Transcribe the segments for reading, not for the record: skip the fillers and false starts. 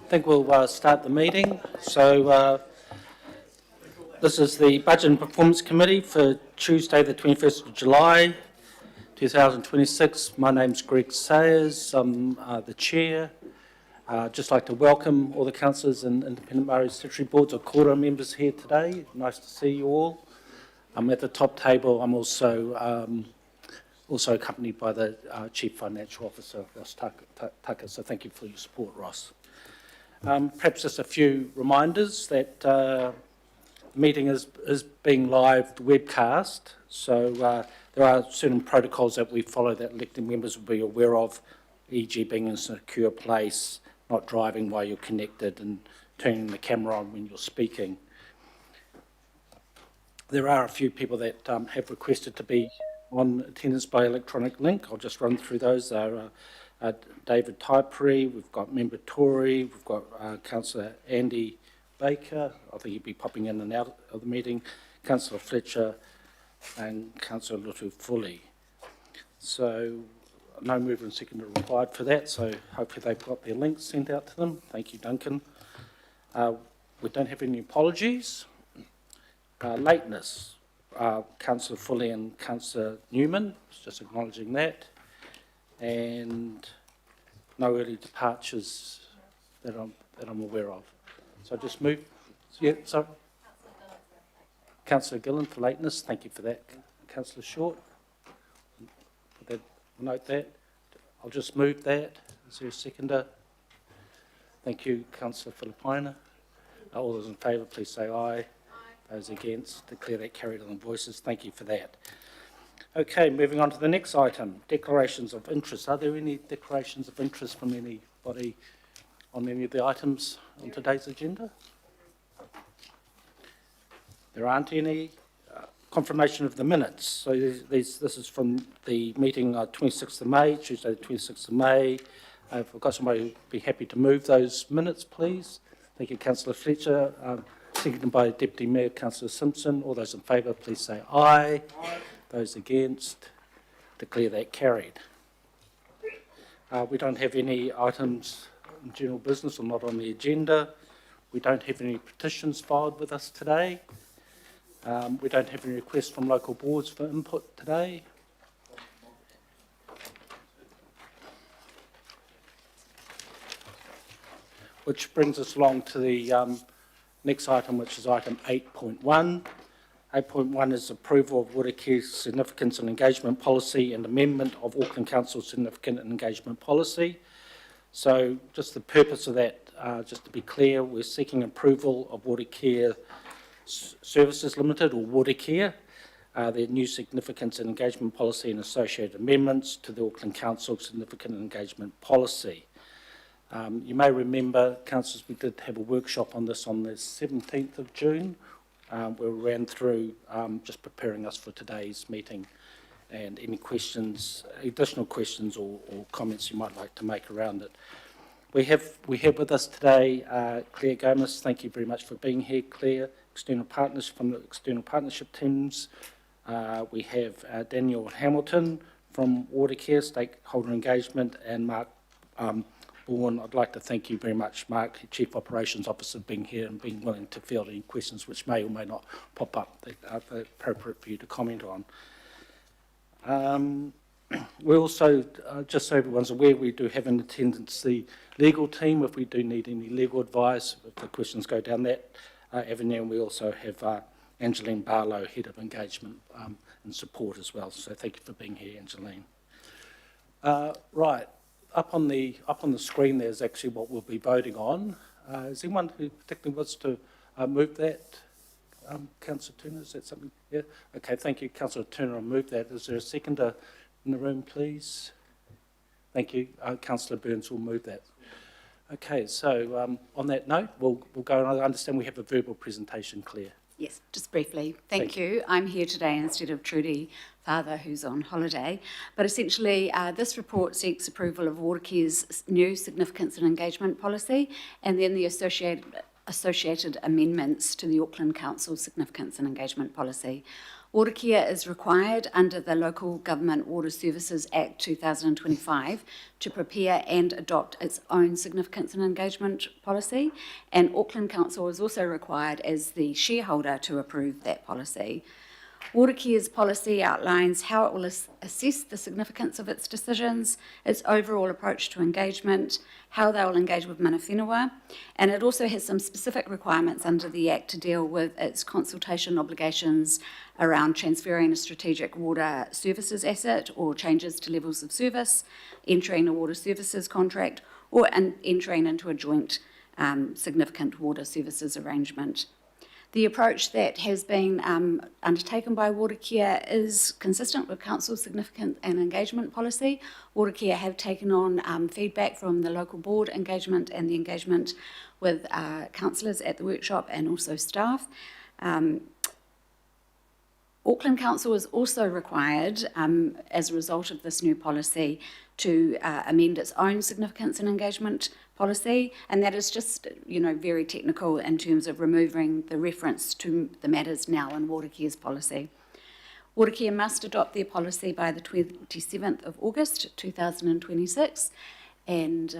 I think we'll start the meeting. So this is the Budget and Performance Committee for Tuesday the 21st of July 2026. My name's Greg Sayers. I'm the Chair. I'd just like to welcome all the councillors and Independent Māori Statutory Boards or Kora members here today. Nice to see you all. I'm at the top table. I'm also accompanied by the Chief Financial Officer, Ross Tucker. So thank you for your support, Ross. Perhaps just a few reminders that the meeting is being live webcast. So there are certain protocols that we follow that elected members will be aware of, e.g. being in a secure place, not driving while you're connected, and turning the camera on when you're speaking. There are a few people that have requested to be on attendance by electronic link. I'll just run through those. There are David Taipuri, we've got Member Tory, we've got Councillor Andy Baker, I think he'll be popping in and out of the meeting, Councillor Fletcher and Councillor Lutu Fully. So no mover and seconder required for that, so hopefully they've got their links sent out to them. Thank you, Duncan. We don't have any apologies. Lateness, Councillor Fully and Councillor Newman, just acknowledging that. And no early departures that I'm aware of. So just move. Yeah, sorry. Councillor Gillen for lateness. Thank you for that. Councillor Short. Note that. I'll just move that. Is there a seconder? Thank you, Councillor Filipina. All those in favour, please say aye. Aye. Those against, declare that carried on the voices. Thank you for that. Okay, moving on to the next item, declarations of interest. Are there any declarations of interest from anybody on any of the items on today's agenda? There aren't any. Confirmation of the minutes. So this is from the meeting 26th of May, Tuesday the 26th of May. If I've got somebody who'd be happy to move those minutes, please. Thank you, Councillor Fletcher. Seconded by Deputy Mayor Councillor Simpson. All those in favour, please say aye. Aye. Those against, declare that carried. We don't have any items in general business or not on the agenda. We don't have any petitions filed with us today. We don't have any requests from local boards for input today. Which brings us along to the next item, which is item 8.1. 8.1 is approval of water care significance and engagement policy and amendment of Auckland Council significant and engagement policy. So just the purpose of that, just to be clear, we're seeking approval of Water Care Services Limited, or Water Care, their new significance and engagement policy and associated amendments to the Auckland Council significant and engagement policy. You may remember, councillors, we did have a workshop on this on the 17th of June. We ran through just preparing us for today's meeting, and any questions, additional questions or comments you might like to make around it. We have with us today Claire Gomez. Thank you very much for being here, Claire. External partners from the external partnership teams. We have Daniel Hamilton from Watercare Stakeholder Engagement, and Mark Bourne. I'd like to thank you very much, Mark, Chief Operations Officer, being here and being willing to field any questions which may or may not pop up that are appropriate for you to comment on. We also, just so everyone's aware, we do have in attendance the legal team if we do need any legal advice, if the questions go down that avenue. And we also have Angeline Barlow, Head of Engagement and Support as well. So thank you for being here, Angeline. Right. Up on the screen there's actually what we'll be voting on. Is anyone who particularly wants to move that? Councillor Turner, is that something? Yeah? Okay, thank you, Councillor Turner, I'll move that. Is there a seconder in the room, please? Thank you. Councillor Burns will move that. Okay, so on that note, we'll go, and I understand we have a verbal presentation, Claire. Yes, just briefly. Thank you. I'm here today instead of Trudy Father, who's on holiday. But essentially, this report seeks approval of Watercare's new significance and engagement policy, and then the associated associated amendments to the Auckland Council Significance and Engagement Policy. Water care is required under the Local Government Water Services Act 2025 to prepare and adopt its own significance and engagement policy, and Auckland Council is also required as the shareholder to approve that policy. Watercare's policy outlines how it will assess the significance of its decisions, its overall approach to engagement, how they will engage with mana whenua, and it also has some specific requirements under the Act to deal with its consultation obligations around transferring a strategic water services asset or changes to levels of service, entering a water services contract, or entering into a joint significant water services arrangement. The approach that has been undertaken by Watercare is consistent with Council's significant and engagement policy. Watercare have taken on feedback from the local board engagement and the engagement with councillors at the workshop and also staff. Auckland Council is also required, as a result of this new policy, to amend its own significance and engagement policy, and that is just, very technical in terms of removing the reference to the matters now in Watercare's policy. Watercare must adopt their policy by the 27th of August 2026, and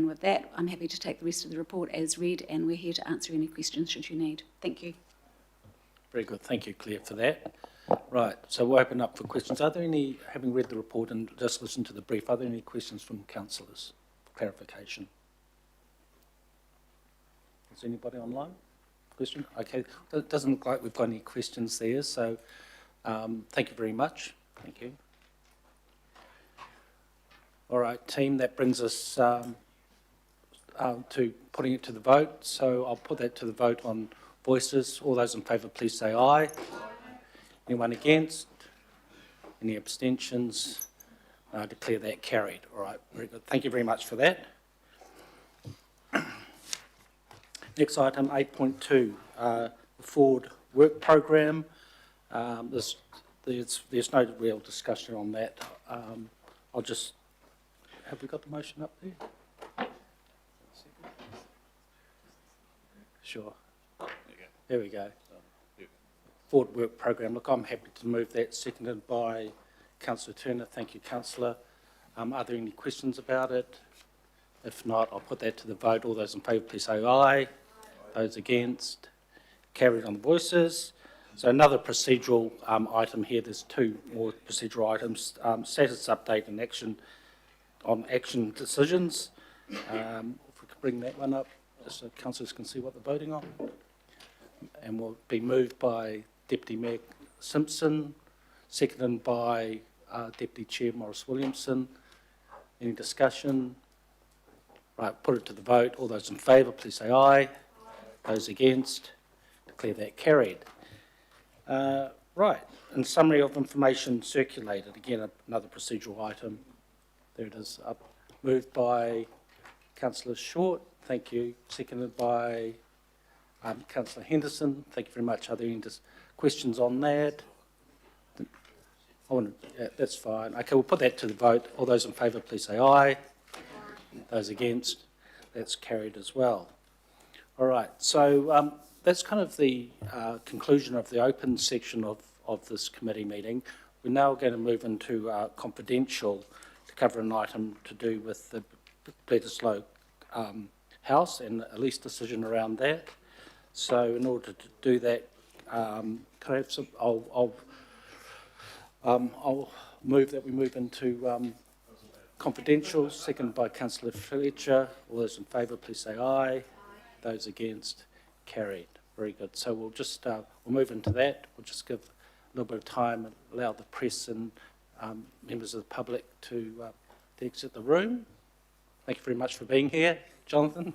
with that, I'm happy to take the rest of the report as read, and we're here to answer any questions should you need. Thank you. Very good. Thank you, Claire, for that. Right, so we'll open up for questions. Are there any, having read the report and just listened to the brief, are there any questions from councillors for clarification? Is anybody online? Question? Okay, it doesn't look like we've got any questions there, so thank you very much. Thank you. All right, team, that brings us to putting it to the vote. So I'll put that to the vote on voices. All those in favour, please say aye. Anyone against? Any abstentions? I declare that carried. All right, very good. Thank you very much for that. Next item, 8.2, the Forward Work Programme. There's no real discussion on that. I'll just, have we got the motion up there? Sure. There we go. Forward Work Programme. Look, I'm happy to move that, seconded by Councillor Turner. Thank you, Councillor. Are there any questions about it? If not, I'll put that to the vote. All those in favour, please say aye. Those against? Carried on the voices. So another procedural item here. There's two more procedural items. Status update and action on action decisions. If we could bring that one up, just so councillors can see what they're voting on. And will be moved by Deputy Mayor Simpson, seconded by Deputy Chair Morris Williamson. Any discussion? Right, put it to the vote. All those in favour, please say aye. Those against? Declare that carried. Right, and summary of information circulated. Again, another procedural item. There it is, up. Moved by Councillor Short. Thank you. Seconded by Councillor Henderson. Thank you very much. Are there any questions on that? That's fine. Okay, we'll put that to the vote. All those in favour, please say aye. Those against? That's carried as well. All right, so that's kind of the conclusion of the open section of this committee meeting. We're now going to move into confidential to cover an item to do with the Bledisloe House and a lease decision around that. So in order to do that, can I have some, I'll move that we move into confidential, seconded by Councillor Fletcher. All those in favour, please say aye. Those against, carried. Very good. So we'll just we'll move into that. We'll just give a little bit of time and allow the press and members of the public to exit the room. Thank you very much for being here, Jonathan.